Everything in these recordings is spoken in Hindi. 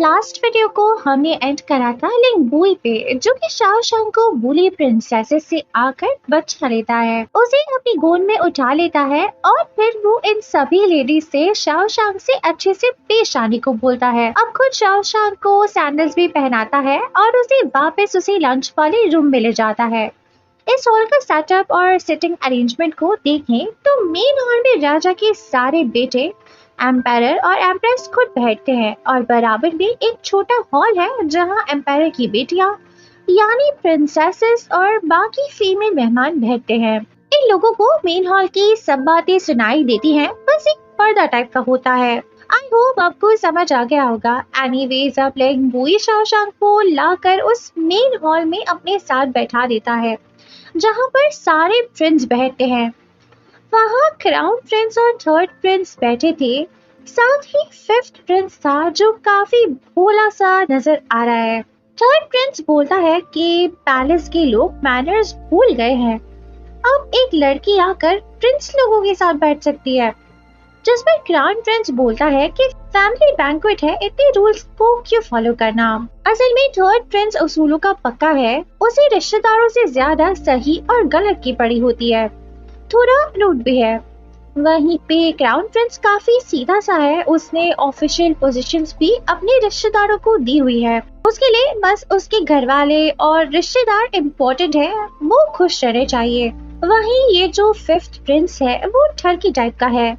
लास्ट वीडियो को हमने एंड करा था लिंगबुई पे, जो कि शाओशांग को बुली प्रिंसेसेस से आकर बचा लेता है, उसे अपनी गोद में उठा लेता है और फिर वो इन सभी लेडीज से शाओशांग से अच्छे से पेश आने को बोलता है। अब खुद शाओशांग को सैंडल्स भी पहनाता है और उसे वापस उसे लंच वाले रूम में ले जाता है। इस हॉल का सेटअप और सिटिंग अरेंजमेंट को देखें तो मेन हॉल में राजा के सारे बेटे, एम्पायर और एम्प्रेस खुद बैठते हैं और बराबर में एक छोटा हॉल है जहां एम्पायर की बेटियां यानी प्रिंसेसेस और बाकी फीमेल मेहमान बैठते हैं। इन लोगों को मेन हॉल की सब बातें सुनाई देती हैं, बस एक पर्दा टाइप का होता है। आई होप आपको समझ आ गया होगा। एनीवेज अब लिंगबुई शाओशांग को लाकर उस मेन हॉल में अपने साथ बैठा देता है जहां पर सारे प्रिंस बैठते हैं। वहाँ क्राउन प्रिंस और थर्ड प्रिंस बैठे थे, साथ ही फिफ्थ प्रिंस था जो काफी भोला सा नजर आ रहा है। थर्ड प्रिंस बोलता है कि पैलेस के लोग मैनर्स भूल गए हैं, अब एक लड़की आकर प्रिंस लोगों के साथ बैठ सकती है। जिस पर क्राउन प्रिंस बोलता है कि फैमिली बैंक्वेट है, इतने रूल्स को क्यों फॉलो करना। असल में थर्ड प्रिंस उसूलों का पक्का है, उसे रिश्तेदारों से ज्यादा सही और गलत की पड़ी होती है, थोड़ा रूड भी है। वहीं पे क्राउन प्रिंस काफी सीधा सा है, उसने ऑफिशियल पोजीशंस भी अपने रिश्तेदारों को दी हुई है, उसके लिए बस उसके घर वाले और रिश्तेदार इम्पोर्टेंट है, वो खुश रहने चाहिए। वहीं ये जो फिफ्थ प्रिंस है वो ठरकी टाइप का है,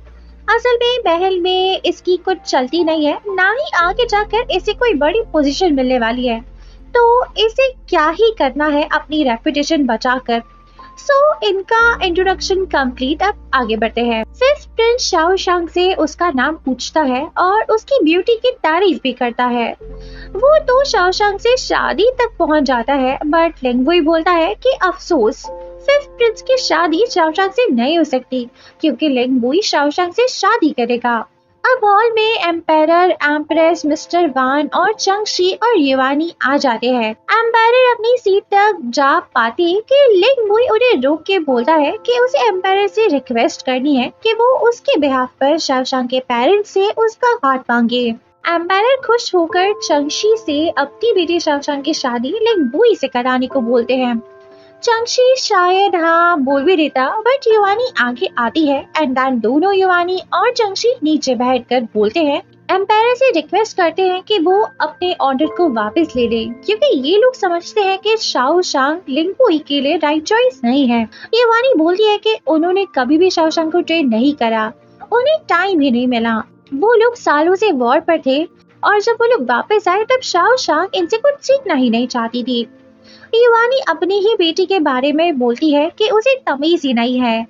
असल में महल में इसकी कुछ चलती नहीं है, ना ही आगे जाकर इसे कोई बड़ी पोजीशन मिलने वाली है, तो इसे क्या ही करना है अपनी रेपुटेशन बचाकर। इनका इंट्रोडक्शन कंप्लीट। अब आगे बढ़ते हैं। फिफ्थ प्रिंस शाओशांग से उसका नाम पूछता है और उसकी ब्यूटी की तारीफ भी करता है। वो तो शाओशांग से शादी तक पहुंच जाता है, बट लिंगबुई बोलता है कि अफसोस फिफ्थ प्रिंस की शादी शाओशांग से नहीं हो सकती क्योंकि लिंगबुई शाओशांग से शादी करेगा। अब हॉल में एम्पायर, एम्प्रेस, मिस्टर वान और चंगशी और युवानी आ जाते हैं। एम्पायर अपनी सीट तक जा पाते कि लिंगबुई उन्हें रोक के बोलता है कि उसे एम्पायर से रिक्वेस्ट करनी है कि वो उसके बिहाफ पर शाओशांग के पेरेंट्स से उसका हाथ मांगे। एम्पायर खुश होकर चंगशी से अपनी बेटी शाओशांग की शादी लिंगबुई से कराने को बोलते हैं। चंगशी शायद हाँ बोल भी देता, बट युवानी आगे आती है एंड देन दोनों युवानी और चंगशी नीचे बैठकर बोलते हैं, एम्पायर से रिक्वेस्ट करते हैं कि वो अपने ऑर्डर को वापस ले लें क्योंकि ये लोग समझते हैं कि शाओशांग लिंगबुई के लिए राइट चॉइस नहीं है। युवानी बोलती है कि उन्होंने कभी भी शाओशांग को ट्रेन नहीं करा, उन्हें टाइम ही नहीं मिला, वो लोग सालों से वॉर पर थे और जब वो लोग वापस आए तब शाओशांग इनसे कुछ सीखना ही नहीं चाहती थी। युवानी अपनी ही बेटी के बारे में बोलती है कि उसे तमीज ही नहीं है,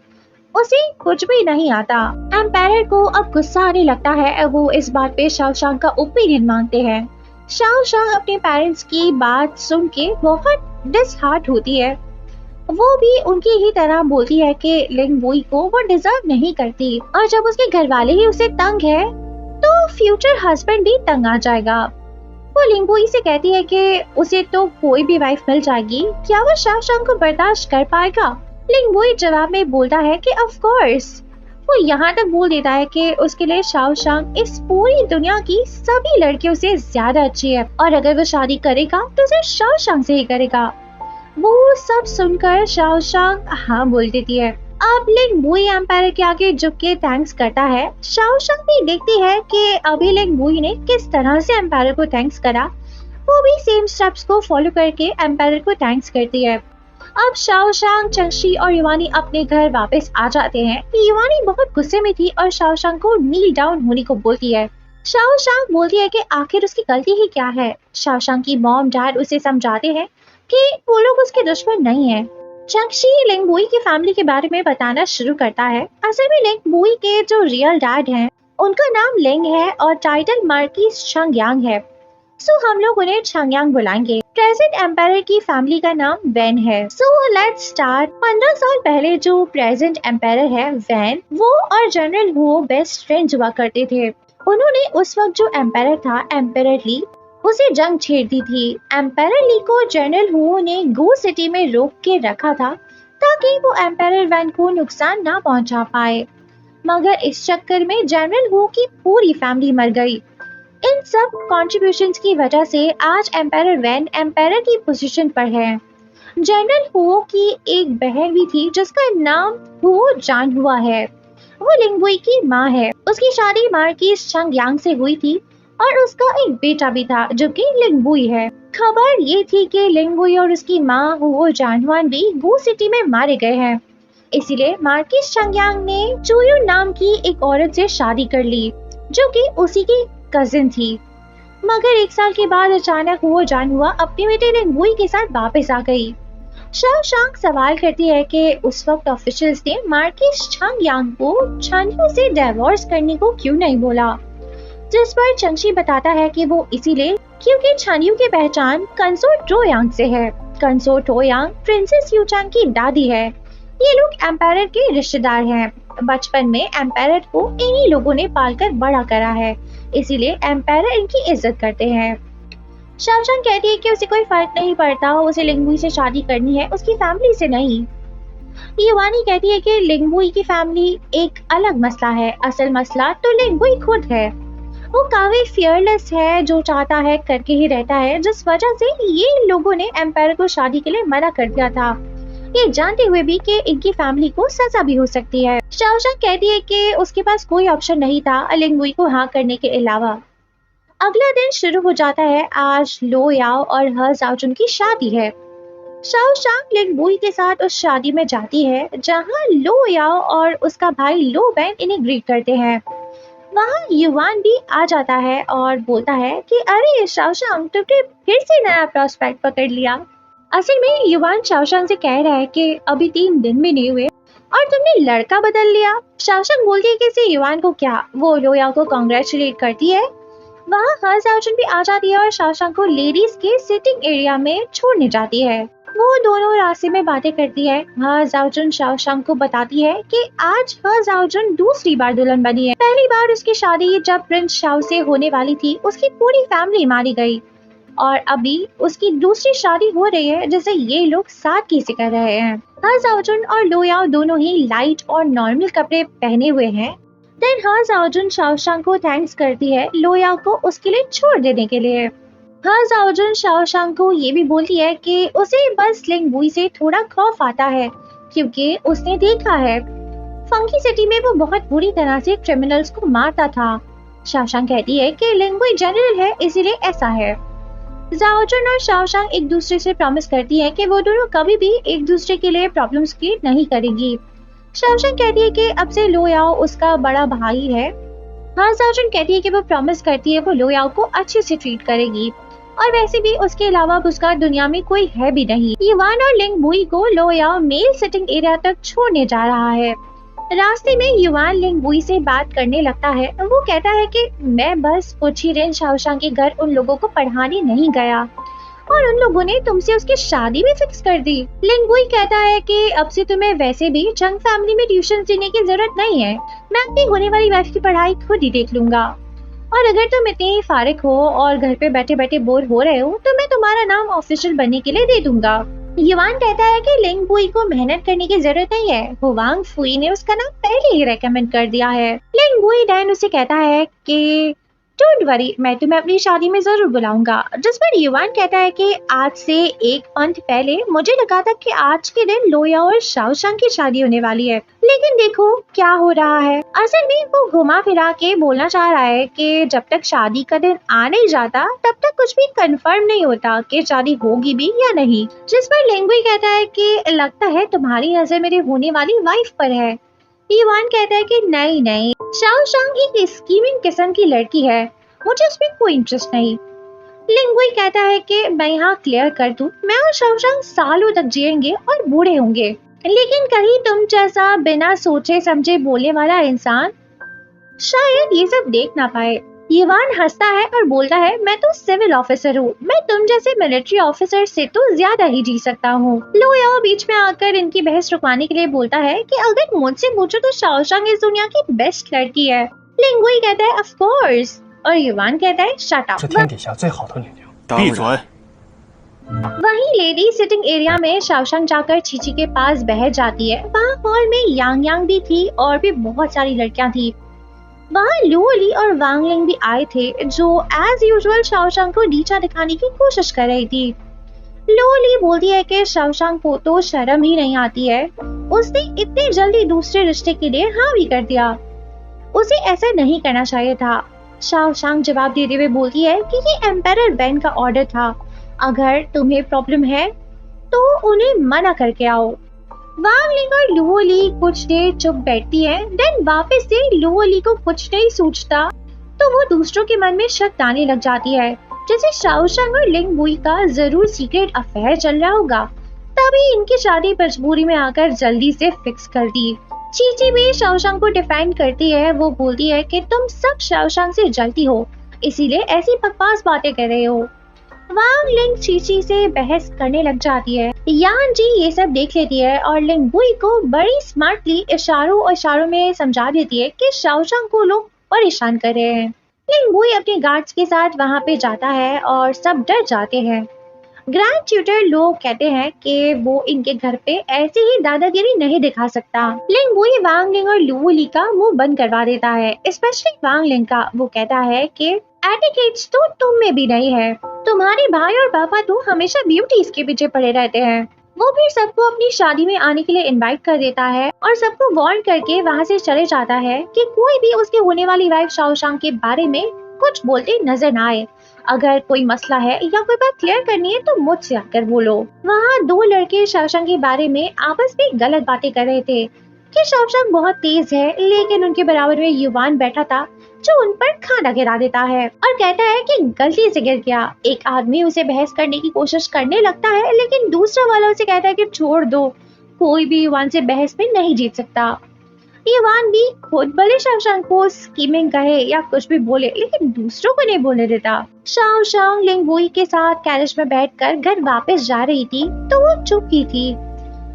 उसे कुछ भी नहीं आता। एम्पायर को अब गुस्सा आने लगता है, वो इस बात पे शाओशांग का ओपिनियन मांगते हैं। शाओशांग अपने पेरेंट्स की बात सुन के बहुत डिसहार्ट होती है, वो भी उनकी ही तरह बोलती है कि लिंगबुई को वो डिजर्व नहीं करती और जब उसके घर वाले ही उसे तंग है तो फ्यूचर हस्बैंड भी तंग आ जाएगा। वो लिंगबुई से कहती है कि उसे तो कोई भी वाइफ मिल जाएगी, क्या वो शाओशांग को बर्दाश्त कर पाएगा। लिंगबुई जवाब में बोलता है कि ऑफ कोर्स। वो यहाँ तक बोल देता है कि उसके लिए शाओशांग इस पूरी दुनिया की सभी लड़कियों से ज्यादा अच्छी है और अगर वो शादी करेगा तो सिर्फ शाओशांग से ही करेगा। वो सब सुनकर शाओशांग हाँ बोल देती है। अब लिंगबुई एम्पायर के आगे झुक के थैंक्स करता है। शाओशांग भी देखती है कि अभी लिंगबुई ने किस तरह से एम्पायर को थैंक्स करा, वो भी सेम स्टेप्स को फॉलो करके एम्पायर को थैंक्स करती है। अब शाओशांग, चंगशी और युवानी अपने घर वापस आ जाते हैं। युवानी बहुत गुस्से में थी और शाओशांग को नील डाउन होने को बोलती है। शाओशांग बोलती है कि आखिर उसकी गलती ही क्या है। शाओशांग की मॉम डैड उसे समझाते हैं कि वो लोग उसके दुश्मन नहीं है। चंगशी लिंगबुई की फैमिली के बारे में बताना शुरू करता है। असल में लिंगबुई के जो रियल डैड हैं उनका नाम लिंग है और टाइटल मार्किस छंगयांग है, सो हम लोग उन्हें छंगयांग बुलाएंगे। प्रेजेंट एम्पायर की फैमिली का नाम वैन है। So let's start. 15 साल पहले जो प्रेजेंट एम्पायर है वैन, वो और जनरल वो बेस्ट फ्रेंड हुआ करते थे। उन्होंने उस वक्त जो एम्पायर था एम्पायर ली उसे जंग छेड़ दी थी। एम्पायर ली को जनरल हु ने गो सिटी में रोक के रखा था ताकि वो एम्पायर वैन को नुकसान ना पहुंचा पाए, मगर इस चक्कर में जनरल हु की पूरी फैमिली मर गई। इन सब कॉन्ट्रीब्यूशंस की वजह से आज एम्पायर वैन एम्पायर की पोजीशन पर है। जनरल हुओ की एक बहन भी थी जिसका नाम हुओ जान हुआ है। वो लिंगबुई की माँ है। उसकी शादी मार्किस चंगयांग से हुई थी और उसका एक बेटा भी था जो कि लिंगबुई है। खबर ये थी कि लिंगबुई और उसकी माँ हुओ जानहुआन भी गू सिटी में मारे गए हैं। इसीलिए मार्किस चंगयांग ने चुयू नाम की एक औरत से शादी कर ली जो कि उसी की कजिन थी। मगर 1 साल के बाद अचानक हुओ जानहुआ अपने बेटे लिंगबुई के साथ वापस आ गई। शाओ शांग सवाल करती है कि उस वक्त ऑफिशियल्स ने मार्किस चंगयांग को छानियों से डिवोर्स करने को क्यों नहीं बोला, जिस पर चंगशी बताता है कि वो इसीलिए क्योंकि छानियों की पहचान कंसोर्ट टोयांग से है। कंसोर्ट टोयांग प्रिंसेस यूचांग की दादी है। ये लोग एम्पायर के रिश्तेदार हैं। बचपन में एम्पायर को इन्हीं लोगों ने पालकर बड़ा करा है, इसीलिए एम्पायर इनकी इज्जत करते हैं। शाओशांग कहती है कि उसे कोई फर्क नहीं पड़ता, उसे लिंगबुई से शादी करनी है, उसकी फैमिली से नहीं। युवानी कहती है कि लिंगबुई की फैमिली एक अलग मसला है, असल मसला तो लिंगबुई खुद है। वो काफी फियरलेस है, जो चाहता है करके ही रहता है, जिस वजह से ये लोगों ने एम्पायर को शादी के लिए मना कर दिया था, ये जानते हुए भी कि इनकी फैमिली को सजा भी हो सकती है। शाओशांग कहती है कि उसके पास कोई ऑप्शन नहीं था लिंगबुई को हाँ करने के अलावा। अगला दिन शुरू हो जाता है। आज लो याओ और हे जाओजुन की शादी है। शाओशांग लिंगबुई के साथ उस शादी में जाती है जहां लो याओ और उसका भाई लो बैन इन्हें ग्रीट करते हैं। वहां युवान भी आ जाता है और बोलता है कि अरे शाओशांग, तुमने फिर से नया प्रोस्पेक्ट पकड़ लिया। असल में युवान शाओशांग से कह रहा है कि अभी 3 दिन भी नहीं हुए और तुमने लड़का बदल लिया। शाओशांग बोलती है कि इसे युवान को क्या, वो लो याओ को कांग्रेचुलेट करती है। वहाँ हे जाओजुन भी आ जाती है और शाओशांग को लेडीज के सिटिंग एरिया में छोड़ने जाती है। वो दोनों रास्ते में बातें करती है। हे जाओजुन शाओशांग को बताती है कि आज हे जाओजुन दूसरी बार दुल्हन बनी है। पहली बार उसकी शादी जब प्रिंस शाओ से होने वाली थी, उसकी पूरी फैमिली मारी गई और अभी उसकी दूसरी शादी हो रही है जिसे ये लोग सादगी से कर रहे हैं। हे जाओजुन और लो याओ दोनों ही लाइट और नॉर्मल कपड़े पहने हुए हैं। देन हे जाओजुन शाओशांग को थैंक्स करती है लो याओ को उसके लिए छोड़ देने के लिए। हे जाओजुन शाओशांग को ये भी बोलती है कि उसे बस लिंगबुई से थोड़ा खौफ आता है क्योंकि उसने देखा है फंकी सिटी में वो बहुत बुरी तरह से क्रिमिनल्स को मारता था। शाओशांग कहती है कि लिंगबुई जनरल है, इसीलिए ऐसा है। जाओजुन और शाओशांग एक दूसरे से प्रॉमिस करती है कि वो दोनों कभी भी एक दूसरे के लिए प्रॉब्लम्स क्रिएट नहीं करेगी। शाओशांग कहती है कि अब से लो याओ उसका बड़ा भाई है। हे जाओजुन कहती है कि वो प्रॉमिस करती है वो लो याओ को अच्छे से ट्रीट करेगी और वैसे भी उसके अलावा उसका दुनिया में कोई है भी नहीं। युवान और लिंगबुई को लो याओ मेल सिटिंग एरिया तक छोड़ने जा रहा है। रास्ते में युवान लिंगबुई से बात करने लगता है। वो कहता है कि मैं बस पुछीरेन शाओशांग के घर उन लोगों को पढ़ाने नहीं गया और उन लोगों ने तुमसे उसकी शादी भी फिक्स कर दी। लिंगबुई कहता है कि अब से तुम्हें वैसे भी चंग फैमिली में ट्यूशन देने की जरूरत नहीं है, मैं अपनी होने वाली वाइफ की पढ़ाई खुद ही देख लूंगा और अगर तुम इतने ही फारिग हो और घर पे बैठे बैठे बोर हो रहे हो तो मैं तुम्हारा नाम ऑफिशियल बनने के लिए दे दूंगा। युवान कहता है कि लिंगबुई को मेहनत करने की जरूरत नहीं है, हुआंग फुई ने उसका नाम पहले ही रेकमेंड कर दिया है। लिंगबुई डैन उसे कहता है कि डोंट वरी, मैं तुम्हें अपनी शादी में जरूर बुलाऊंगा। जिस पर युवान कहता है कि आज से 1 मंथ पहले मुझे लगा था कि आज के दिन लो याओ और शाओशांग की शादी होने वाली है, लेकिन देखो क्या हो रहा है। असल में वो घुमा फिरा के बोलना चाह रहा है कि जब तक शादी का दिन आ नहीं जाता तब तक कुछ भी कंफर्म नहीं होता कि शादी होगी भी या नहीं। जिस पर लिंगबुई कहता है कि लगता है तुम्हारी नजर मेरी होने वाली वाइफ पर है। युवान कहता है कि नहीं नहीं, शाओशांग एक स्कीमिंग किस्म की लड़की है, मुझे उसमें कोई इंटरेस्ट नहीं। लिंगबुई कहता है कि मैं यहाँ क्लियर कर दूं, मैं और शाओशांग सालों तक जिएंगे और बूढ़े होंगे, लेकिन कहीं तुम जैसा बिना सोचे समझे बोलने वाला इंसान शायद ये सब देख ना पाए। युवान हंसता है और बोलता है मैं तो सिविल ऑफिसर हूँ, मैं तुम जैसे मिलिट्री ऑफिसर से तो ज्यादा ही जी सकता हूँ। लो याओ बीच में आकर इनकी बहस रुकवाने के लिए बोलता है कि अगर मुझसे पूछो तो शाओशांग इस दुनिया की बेस्ट लड़की है। लिंगबुई कहता है ऑफ कोर्स और युवान कहता है शट अप। 是天底下最好的女人。 闭嘴！ वहीं लेडी सिटिंग एरिया में शाओशांग जाकर चीची के पास बह जाती है। वहाँ हॉल में यांग यांग भी थी और भी बहुत सारी लड़कियां थी। वहाँ लुओली और वांग लिंग भी आए थे, जो एज यूजुअल शाओशांग को नीचा दिखाने की कोशिश कर रही थी। लुओली बोलती है कि शाओशांग को तो शर्म ही नहीं आती है, उसने इतनी जल्दी दूसरे रिश्ते के लिए हाँ भी कर दिया, उसे ऐसा नहीं करना चाहिए था। शाओशांग जवाब देते हुए बोलती है कि ये एम्पायर बेन का ऑर्डर था, अगर तुम्हें प्रॉब्लम है तो उन्हें मना करके आओ। वांग लिंग और लुओली कुछ देर चुप बैठती है, देन वापस से लुओली को कुछ नहीं सूझता तो वो दूसरों के मन में शक आने लग जाती है, जैसे शाओशांग और लिंग बुई का जरूर सीक्रेट अफेयर चल रहा होगा, तभी इनकी शादी मजबूरी में आकर जल्दी से फिक्स कर दी। चीची भी शाओशांग को डिफेंड करती है, वो बोलती है कि तुम सब शाओशांग से जलती हो, इसीलिए ऐसी बकवास बातें कर रहे हो। वांग लिंग चीची से बहस करने लग जाती है। यान जी ये सब देख लेती है और लिंग बुई को बड़ी स्मार्टली इशारों में समझा देती है कि शाओशांग को लोग परेशान कर रहे हैं। लिंग बुई अपने गार्ड्स के साथ वहां पे जाता है और सब डर जाते हैं। ग्रैंड ट्यूटर लोग कहते हैं कि वो इनके घर पे ऐसे ही दादागिरी नहीं दिखा सकता। लिंग बुई वांग लिंग और लुओली का मुंह बंद करवा देता है, स्पेशली वांग लिंग का। वो कहता है कि एटिकेट्स तो तुम में भी नहीं है, तुम्हारे भाई और पापा तो हमेशा ब्यूटीज के पीछे पड़े रहते हैं। वो फिर सबको अपनी शादी में आने के लिए इनवाइट कर देता है और सबको वार्न करके वहाँ से चले जाता है कि कोई भी उसके होने वाली वाइफ शाओशांग के बारे में कुछ बोलते नजर ना आए। अगर कोई मसला है या कोई बात क्लियर करनी है तो मुझसे आकर बोलो। वहाँ दो लड़के शाओशांग के बारे में आपस में गलत बातें कर रहे थे कि शाओशांग बहुत तेज है, लेकिन उनके बराबर में युवान बैठा था जो उन पर खाना गिरा देता है और कहता है कि गलती से गिर गया। एक आदमी उसे बहस करने की कोशिश करने लगता है, लेकिन दूसरा वाला उसे कहता है कि छोड़ दो, कोई भी युवान से बहस में नहीं जीत सकता। युवान भी खुद भले शाओशांग को स्कीमिंग कहे या कुछ भी बोले, लेकिन दूसरों को नहीं बोलने देता। शाओशांग लिंग बुई के साथ कैरेज में बैठकर घर वापस जा रही थी तो वो चुप ही थी।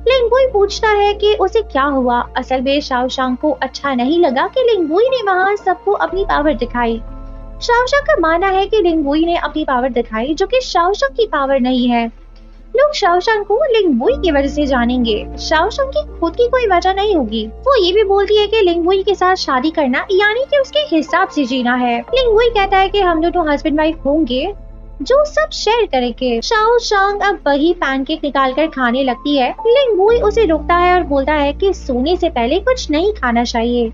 लिंग बुई पूछता है कि उसे क्या हुआ। असल में शाओशांग को अच्छा नहीं लगा कि लिंग बुई ने वहाँ सबको अपनी पावर दिखाई। शाओशांग का मानना है कि लिंग बुई ने अपनी पावर दिखाई, जो कि शाओशांग की पावर नहीं है। लोग शाओशांग को लिंग बुई की वजह से जानेंगे, शाओशांग की खुद की कोई वजह नहीं होगी। वो ये भी बोलती है कि लिंग बुई के साथ शादी करना यानी कि उसके हिसाब से जीना है। लिंग बुई कहता है कि हम दोनों हस्बैंड वाइफ होंगे जो सब शेयर करेंगे। शाओशांग अब वही पैनकेक निकाल कर खाने लगती है। लिंग बुई उसे रोकता है और बोलता है कि सोने से पहले कुछ नहीं खाना चाहिए,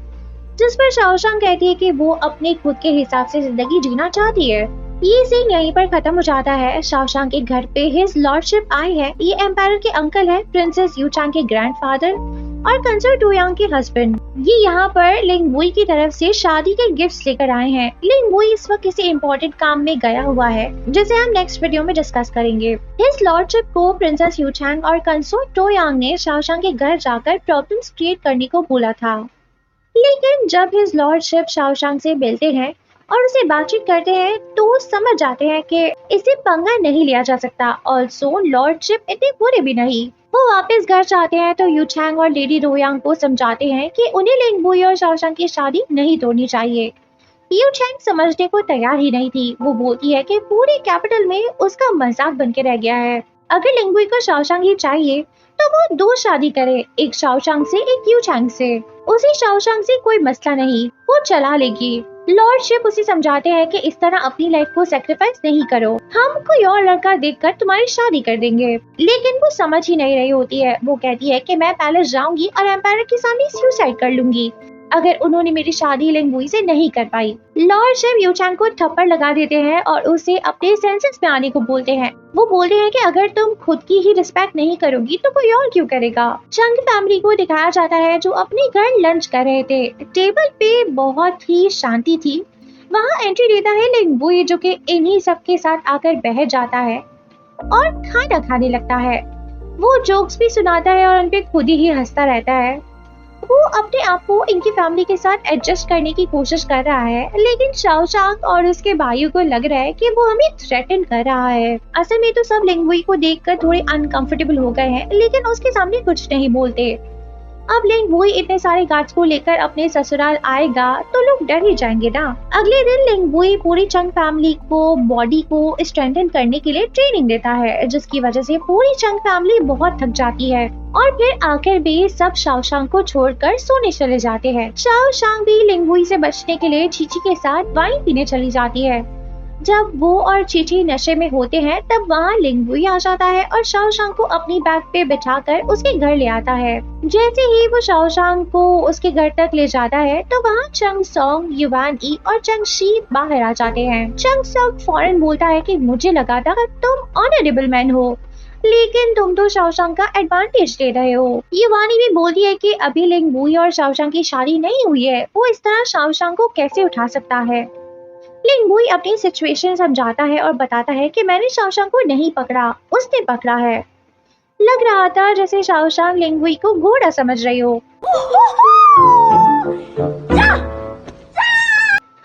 जिस पर शाओशांग कहती है कि वो अपने खुद के हिसाब से जिंदगी जीना चाहती है। ये सीन यहीं पर खत्म हो जाता है। शाओशांग के घर पे हिज लॉर्डशिप आए हैं। ये एम्पायर के अंकल है, प्रिंसेस यूचांग के ग्रैंडफादर और कंसर्ट टोयांग के हस्बैंड। ये यहाँ पर लिंग बुई की तरफ से शादी के गिफ्ट्स लेकर आए हैं। लिंग बुई इस वक्त किसी इम्पोर्टेंट काम में गया हुआ है, जिसे हम नेक्स्ट वीडियो में डिस्कस करेंगे। हिज लॉर्डशिप को प्रिंसेस यूचांग और कंसर्ट टोयांग ने शाओशांग के घर जाकर प्रॉब्लम्स क्रिएट करने को बोला था, लेकिन जब हिज लॉर्डशिप शाओशांग से मिलते हैं और उसे बातचीत करते हैं तो वो समझ जाते हैं कि इसे पंगा नहीं लिया जा सकता। ऑल्सो लॉर्डशिप इतने बुरे भी नहीं। वो वापस घर जाते हैं तो यूचांग और लेडी रोयांग को समझाते हैं कि उन्हें लिंग बुई और शाओशांग की शादी नहीं तोड़नी चाहिए। यूचांग समझने को तैयार ही नहीं थी। वो बोलती है कि पूरे कैपिटल में उसका मजाक बन के रह गया है। अगर लिंग बुई को शाओशांग ही चाहिए तो वो दो शादी करे, एक शाओशांग से एक यूचांग से। उसे शाओशांग से कोई मसला नहीं, वो चला लेगी। लॉर्डशिप उसे समझाते हैं कि इस तरह अपनी लाइफ को सेक्रीफाइस नहीं करो, हम कोई और लड़का देखकर तुम्हारी शादी कर देंगे। लेकिन वो समझ ही नहीं रही होती है। वो कहती है कि मैं पैलेस जाऊंगी और एम्पायर के सामने सुसाइड कर लूंगी अगर उन्होंने मेरी शादी लिंग बुई से नहीं कर पाई। लॉर्डशिप यूचांग को थप्पड़ लगा देते हैं और उसे अपने सेंसेस में आने को बोलते हैं। वो बोलते हैं कि अगर तुम खुद की ही रिस्पेक्ट नहीं करोगी तो कोई और क्यों करेगा। चंग फैमिली को दिखाया जाता है जो अपने घर लंच कर रहे थे। टेबल पे बहुत ही शांति थी। वहाँ एंट्री देता है लिंग बुई, जो कि इन्हीं सब के साथ आकर बैठ जाता है और खाना खाने लगता है। वो जोक्स भी सुनाता है और उनपे खुद ही हंसता रहता है। वो अपने आप को इनकी फैमिली के साथ एडजस्ट करने की कोशिश कर रहा है, लेकिन शाओशांग और उसके भाइयों को लग रहा है कि वो हमें थ्रेटन कर रहा है। असल में तो सब लिंग बुई को देखकर थोड़े अनकंफर्टेबल हो गए हैं, लेकिन उसके सामने कुछ नहीं बोलते। अब लिंग वुई इतने सारे गार्ड्स को लेकर अपने ससुराल आएगा तो लोग डर ही जाएंगे ना। अगले दिन लिंग वुई पूरी चंग फैमिली को बॉडी को स्ट्रेंथन करने के लिए ट्रेनिंग देता है, जिसकी वजह से पूरी चंग फैमिली बहुत थक जाती है और फिर आखिर भी सब शाओशांग को छोड़कर सोने चले जाते हैं। शाओशांग भी लिंग वुई से बचने के लिए चीची के साथ वाइन पीने चली जाती है। जब वो और चीची नशे में होते हैं तब वहाँ लिंग वुई आ जाता है और शाओशांग को अपनी बैग पे बिठाकर उसके घर ले आता है। जैसे ही वो शाओशांग को उसके घर तक ले जाता है तो वहाँ चंग सोंग, युवान ई और चंग शी बाहर आ जाते हैं। चंग सोंग फौरन बोलता है कि मुझे लगा था तुम ऑनरेबल मैन हो, लेकिन तुम तो शाओशांग का एडवांटेज ले रहे हो। युवानी भी बोलती है कि अभी लिंग वुई और शाओशांग की शादी नहीं हुई है, वो इस तरह शाओशांग को कैसे उठा सकता है। लिंग वुई अपनी सिचुएशन समझाता है और बताता है कि मैंने शाओशांग को नहीं पकड़ा, उसने पकड़ा है। लग रहा था जैसे शाओशांग लिंग वुई को घोड़ा समझ रही हो।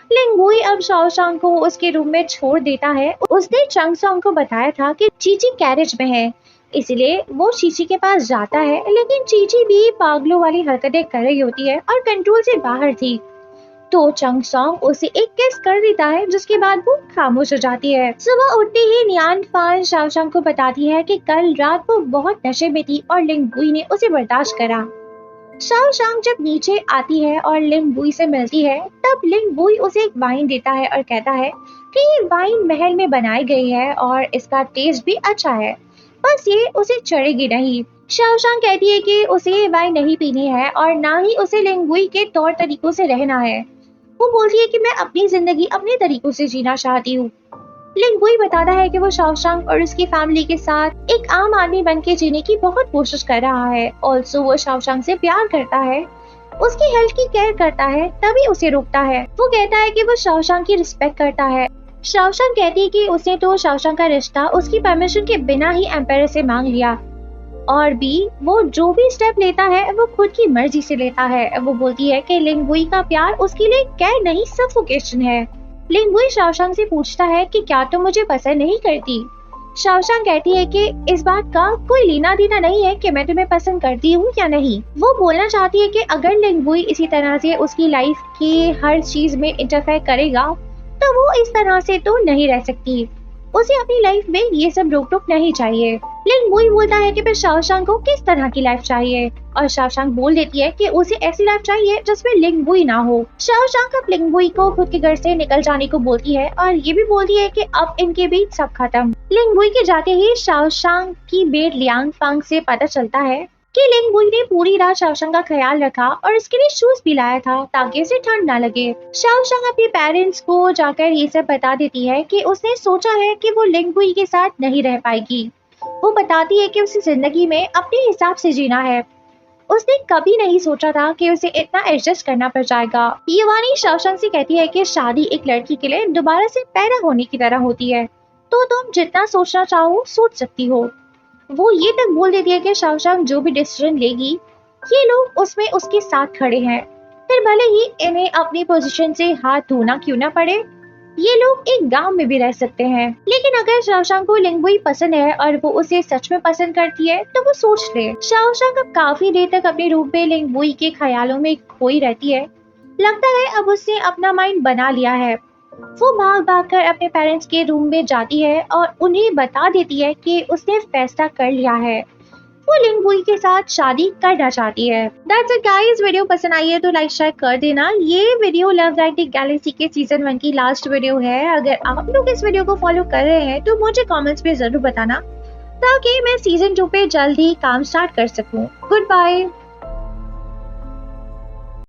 लिंग वुई अब शाओशांग को उसके रूम में छोड़ देता है। उसने चंग सोंग को बताया था कि चीची कैरेज में है, इसलिए वो चीची के पास जाता है, लेकिन चीची भी पागलों वाली हरकतें कर रही होती है और कंट्रोल से बाहर थी। तो चंग सोंग उसे एक किस कर देता है, जिसके बाद वो खामोश हो जाती है। सुबह उठते ही नियान फान शाओशांग को बताती है कि कल रात वो बहुत नशे में थी और लिंग वुई ने उसे बर्दाश्त करा। शाओशांग जब नीचे आती है और लिंग वुई से मिलती है तब लिंग वुई उसे एक वाइन देता है और कहता है कि ये वाइन महल में बनाई गई है और इसका टेस्ट भी अच्छा है, बस ये उसे चढ़ेगी नहीं। शाओशांग कहती है कि उसे ये वाइन नहीं पीनी है और ना ही उसे लिंग वुई के तौर तरीकों से रहना है। वो बोलती है कि मैं अपनी जिंदगी अपने तरीकों से जीना चाहती हूँ। लिंग वुई बताता है कि वो शाओशांग और उसकी फैमिली के साथ एक आम आदमी बन के जीने की बहुत कोशिश कर रहा है। ऑल्सो वो शाओशांग से प्यार करता है, उसकी हेल्थ की केयर करता है, तभी उसे रोकता है। वो कहता है कि वो शाओशांग की रिस्पेक्ट करता है। शाओशांग कहती है कि उसने तो शाओशांग का रिश्ता उसकी परमिशन के बिना ही एम्पायर से मांग लिया और भी वो जो भी स्टेप लेता है वो खुद की मर्जी से लेता है। वो बोलती है कि लिंग वुई का प्यार उसके लिए केयर नहीं सफोकेशन है। लिंग वुई शाओशांग से पूछता है कि क्या तुम मुझे पसंद नहीं करती। शाओशांग कहती है कि इस बात का कोई लेना देना नहीं है कि मैं तुम्हें पसंद करती हूँ या नहीं। वो बोलना चाहती है कि अगर लिंग वुई इसी तरह से उसकी लाइफ की हर चीज में इंटरफेयर करेगा तो वो इस तरह से तो नहीं रह सकती, उसे अपनी लाइफ में ये सब रोक टोक नहीं चाहिए। लिंग वुई बोलता है कि फिर शाओशांग को किस तरह की लाइफ चाहिए और शाओशांग बोल देती है कि उसे ऐसी लाइफ चाहिए जिसमें लिंग वुई ना हो। शाओशांग अब लिंग वुई को खुद के घर से निकल जाने को बोलती है और ये भी बोलती है कि अब इनके बीच सब खत्म। लिंग वुई के जाते ही शाओशांग की बेट लियांग फांग से पता चलता है कि लिंग वुई ने पूरी रात शाओशांग का ख्याल रखा और उसके लिए शूज भी लाया था ताकि उसे ठंड ना लगे। शाओशांग अपने पेरेंट्स को जाकर ये सब बता देती है कि उसने सोचा है कि वो लिंग वुई के साथ नहीं रह पाएगी। वो बताती है कि उसे जिंदगी में अपने हिसाब से जीना है, उसने कभी नहीं सोचा था कि उसे इतना एडजस्ट करना पड़ जाएगा। युवानी शाओशांग से कहती है कि शादी एक लड़की के लिए दोबारा से पैदा होने की तरह होती है, तो तुम जितना सोचना चाहो सोच सकती हो। वो ये तक बोल देती है कि शाओशांग जो भी डिसीजन लेगी ये लोग उसमें उसके साथ खड़े हैं, फिर भले ही इन्हें अपनी पोजीशन से हाथ धोना क्यों ना पड़े, ये लोग एक गांव में भी रह सकते हैं। लेकिन अगर शाओशांग को लिंग वुई पसंद है और वो उसे सच में पसंद करती है तो वो सोच ले। शाओशांग अब काफी देर तक अपने रूम में लिंग वुई के ख्यालों में खोई रहती है। लगता है अब उसने अपना माइंड बना लिया है। वो भाग भाग कर अपने पेरेंट्स के रूम में जाती है और उन्हें बता देती है कि उसने फैसला कर लिया है, वो लिंग वुई के साथ शादी करना चाहती है। That's it guys, वीडियो पसंद आई है तो लाइक शेयर कर देना। ये video love like the Galaxy के सीजन 1 की लास्ट वीडियो है। अगर आप लोग इस वीडियो को फॉलो कर रहे हैं तो मुझे कमेंट्स में जरूर बताना ताकि मैं सीजन 2 पे जल्द ही काम स्टार्ट कर सकूं। Good bye.